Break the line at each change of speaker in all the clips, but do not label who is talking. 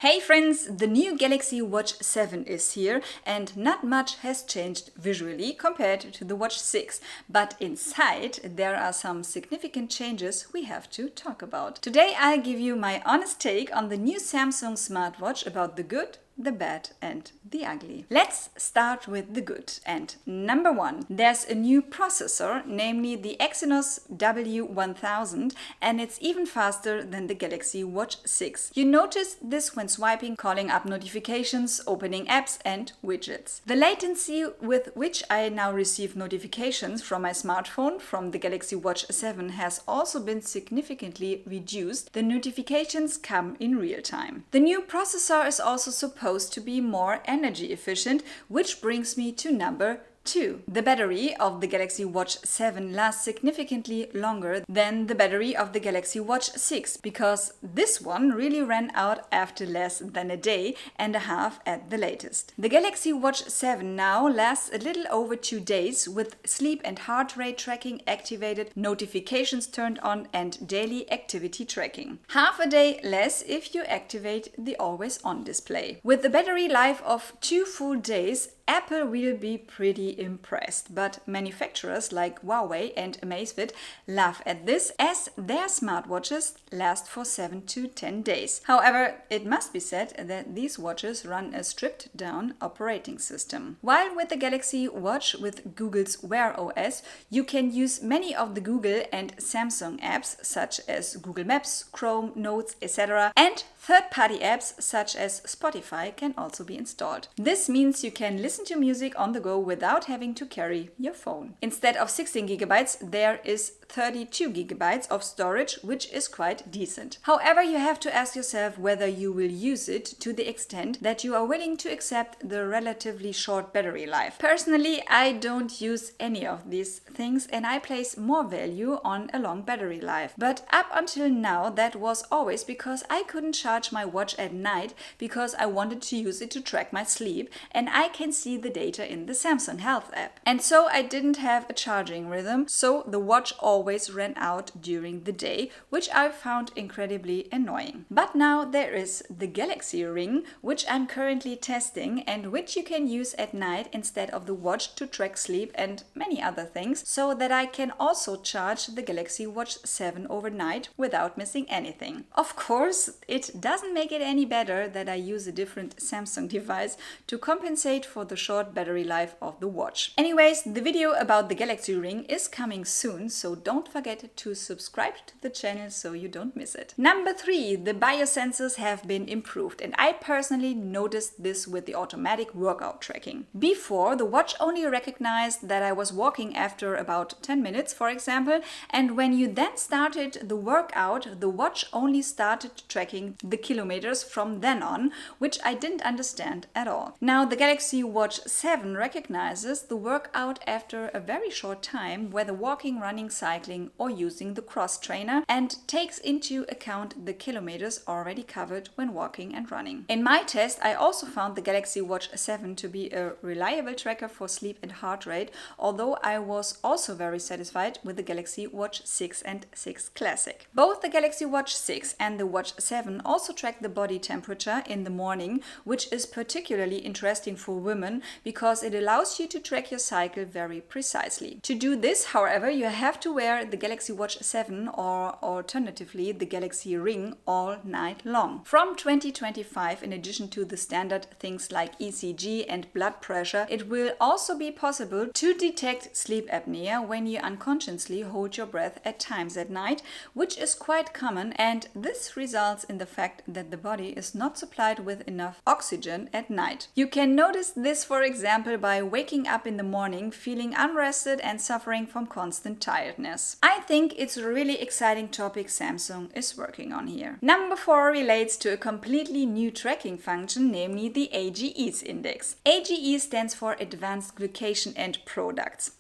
Hey friends, the new Galaxy Watch 7 is here and not much has changed visually compared to the Watch 6, but inside there are some significant changes we have to talk about. Today I'll give you my honest take on the new Samsung smartwatch about the good, the bad and the ugly. Let's start with the good. And number one, there's a new processor, namely the Exynos W1000, and it's even faster than the Galaxy Watch 6. You notice this when swiping, calling up notifications, opening apps and widgets. The latency with which I now receive notifications from my smartphone from the Galaxy Watch 7 has also been significantly reduced. The notifications come in real time. The new processor is also supposed to be more energy efficient, which brings me to number 2. The battery of the Galaxy Watch 7 lasts significantly longer than the battery of the Galaxy Watch 6 because this one really ran out after less than a day and a half at the latest. The Galaxy Watch 7 now lasts a little over 2 days with sleep and heart rate tracking activated, notifications turned on and daily activity tracking. Half a day less if you activate the always on display. With the battery life of 2 full days, Apple will be pretty impressed, but manufacturers like Huawei and Amazfit laugh at this as their smartwatches last for 7 to 10 days. However, it must be said that these watches run a stripped down operating system. While with the Galaxy Watch with Google's Wear OS, you can use many of the Google and Samsung apps such as Google Maps, Chrome, Notes, etc. and third-party apps such as Spotify can also be installed. This means you can listen to music on the go without having to carry your phone. Instead of 16 gigabytes, there is 32 gigabytes of storage, which is quite decent. However, you have to ask yourself whether you will use it to the extent that you are willing to accept the relatively short battery life. Personally, I don't use any of these things and I place more value on a long battery life. But up until now, that was always because I couldn't charge my watch at night because I wanted to use it to track my sleep, and I can see the data in the Samsung Health app. And so I didn't have a charging rhythm, so the watch always ran out during the day, which I found incredibly annoying. But now there is the Galaxy Ring, which I'm currently testing and which you can use at night instead of the watch to track sleep and many other things, so that I can also charge the Galaxy Watch 7 overnight without missing anything. Of course, it doesn't make it any better that I use a different Samsung device to compensate for the short battery life of the watch. Anyways, the video about the Galaxy Ring is coming soon, so don't forget to subscribe to the channel so you don't miss it. Number 3, the biosensors have been improved, and I personally noticed this with the automatic workout tracking. Before, the watch only recognized that I was walking after about 10 minutes, for example, and when you then started the workout, the watch only started tracking the kilometers from then on, which I didn't understand at all. Now, the Galaxy Watch 7 recognizes the workout after a very short time, whether walking, running, cycling or using the cross trainer, and takes into account the kilometers already covered when walking and running. In my test, I also found the Galaxy Watch 7 to be a reliable tracker for sleep and heart rate, although I was also very satisfied with the Galaxy Watch 6 and 6 Classic. Both the Galaxy Watch 6 and the Watch 7 also track the body temperature in the morning, which is particularly interesting for women because it allows you to track your cycle very precisely. To do this, however, you have to wear the Galaxy Watch 7 or alternatively the Galaxy Ring all night long. From 2025, in addition to the standard things like ECG and blood pressure, it will also be possible to detect sleep apnea when you unconsciously hold your breath at times at night, which is quite common, and this results in the fact that the body is not supplied with enough oxygen at night. You can notice this, for example, by waking up in the morning feeling unrested and suffering from constant tiredness. I think it's a really exciting topic Samsung is working on here. Number 4 relates to a completely new tracking function, namely the AGEs index. AGE stands for Advanced Glycation End Products.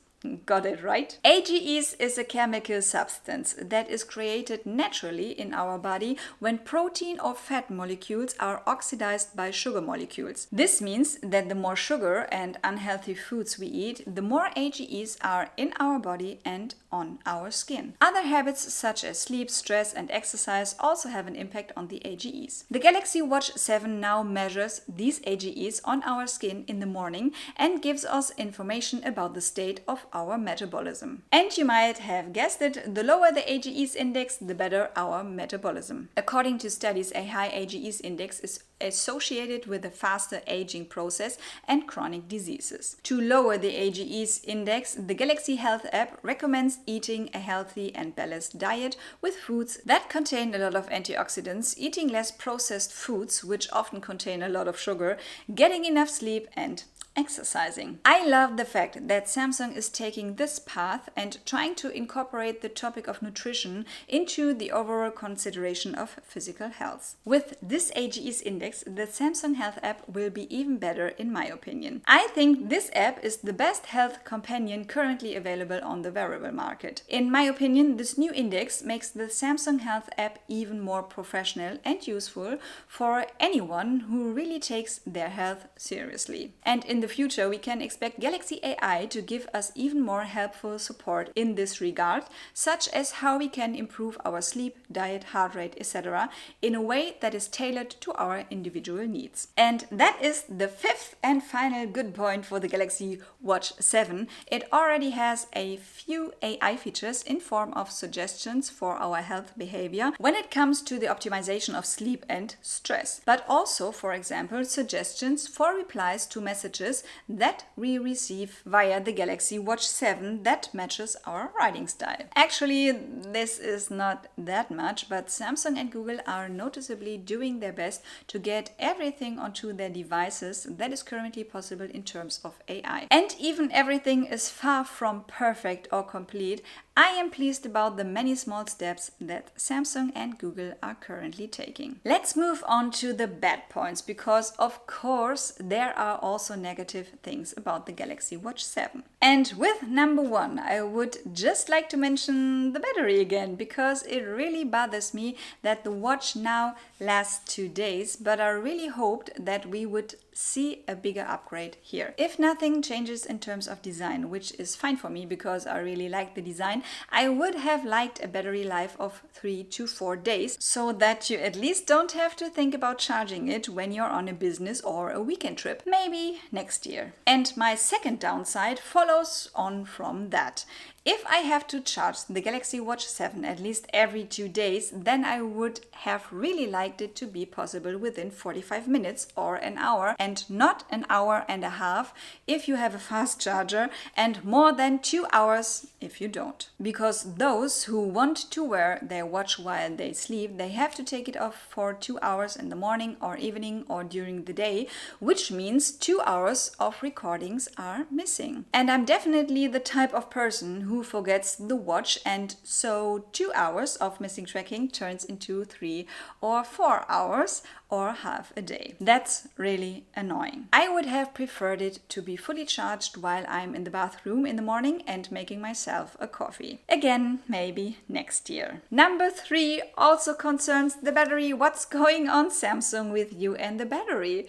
Got it right? AGEs is a chemical substance that is created naturally in our body when protein or fat molecules are oxidized by sugar molecules. This means that the more sugar and unhealthy foods we eat, the more AGEs are in our body and on our skin. Other habits such as sleep, stress and exercise also have an impact on the AGEs. The Galaxy Watch 7 now measures these AGEs on our skin in the morning and gives us information about the state of our metabolism. And you might have guessed it, the lower the AGEs index, the better our metabolism. According to studies, a high AGEs index is associated with a faster aging process and chronic diseases. To lower the AGEs index, the Galaxy Health app recommends eating a healthy and balanced diet with foods that contain a lot of antioxidants, eating less processed foods, which often contain a lot of sugar, getting enough sleep, and exercising. I love the fact that Samsung is taking this path and trying to incorporate the topic of nutrition into the overall consideration of physical health. With this AGEs index, the Samsung Health app will be even better in my opinion. I think this app is the best health companion currently available on the wearable market. In my opinion, this new index makes the Samsung Health app even more professional and useful for anyone who really takes their health seriously. And in the future, we can expect Galaxy AI to give us even more helpful support in this regard, such as how we can improve our sleep, diet, heart rate, etc. in a way that is tailored to our individual needs. And that is the fifth and final good point for the Galaxy Watch 7. It already has a few AI features in form of suggestions for our health behavior when it comes to the optimization of sleep and stress, but also, for example, suggestions for replies to messages that we receive via the Galaxy Watch 7 that matches our writing style. Actually, this is not that much, but Samsung and Google are noticeably doing their best to get everything onto their devices that is currently possible in terms of AI. And even everything is far from perfect or complete, I am pleased about the many small steps that Samsung and Google are currently taking. Let's move on to the bad points, because of course there are also negative things about the Galaxy Watch 7. And with number one, I would just like to mention the battery again, because it really bothers me that the watch now lasts 2 days, but I really hoped that we would see a bigger upgrade here. If nothing changes in terms of design, which is fine for me because I really like the design, I would have liked a battery life of 3 to 4 days, so that you at least don't have to think about charging it when you're on a business or a weekend trip. Maybe next year. And my second downside follows on from that. If I have to charge the Galaxy Watch 7 at least every 2 days, then I would have really liked it to be possible within 45 minutes or an hour, and not an hour and a half if you have a fast charger, and more than 2 hours if you don't. Because those who want to wear their watch while they sleep, they have to take it off for 2 hours in the morning or evening or during the day, which means 2 hours of recordings are missing. And I'm definitely the type of person who forgets the watch, and so 2 hours of missing tracking turns into 3 or 4 hours or half a day. That's really annoying. I would have preferred it to be fully charged while I'm in the bathroom in the morning and making myself a coffee. Again, maybe next year. Number 3 also concerns the battery. What's going on, Samsung, with you and the battery?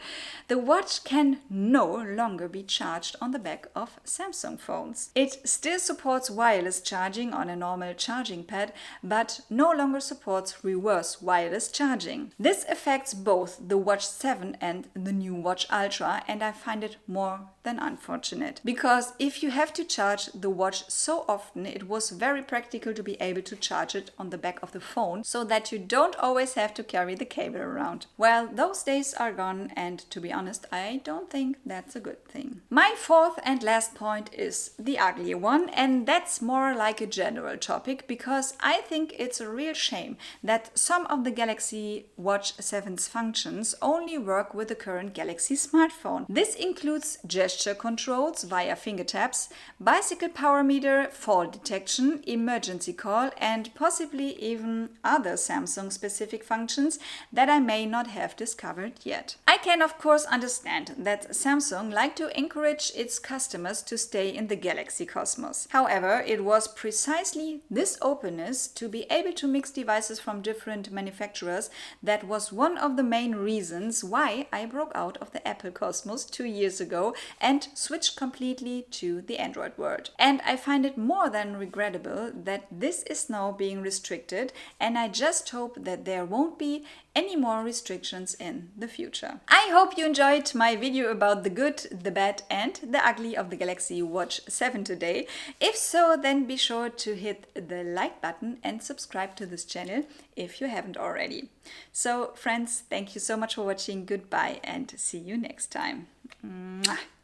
The watch can no longer be charged on the back of Samsung phones. It still supports wireless charging on a normal charging pad, but no longer supports reverse wireless charging. This affects both the Watch 7 and the new Watch Ultra, and I find it more than unfortunate. Because if you have to charge the watch so often, it was very practical to be able to charge it on the back of the phone so that you don't always have to carry the cable around. Well, those days are gone, and to be honest, I don't think that's a good thing. My fourth and last point is the ugly one, and that's more like a general topic, because I think it's a real shame that some of the Galaxy Watch 7's functions only work with the current Galaxy smartphone. This includes gesture controls via finger taps, bicycle power meter, fall detection, emergency call, and possibly even other Samsung specific functions that I may not have discovered yet. I can of course understand that Samsung like to encourage its customers to stay in the Galaxy cosmos. However, it was precisely this openness to be able to mix devices from different manufacturers that was one of the main reasons why I broke out of the Apple cosmos 2 years ago and switched completely to the Android world. And I find it more than regrettable that this is now being restricted, and I just hope that there won't be any more restrictions in the future. I hope you enjoyed my video about the good, the bad and the ugly of the Galaxy Watch 7 today. If so, then be sure to hit the like button and subscribe to this channel if you haven't already. So friends, thank you so much for watching. Goodbye and see you next time. Mwah.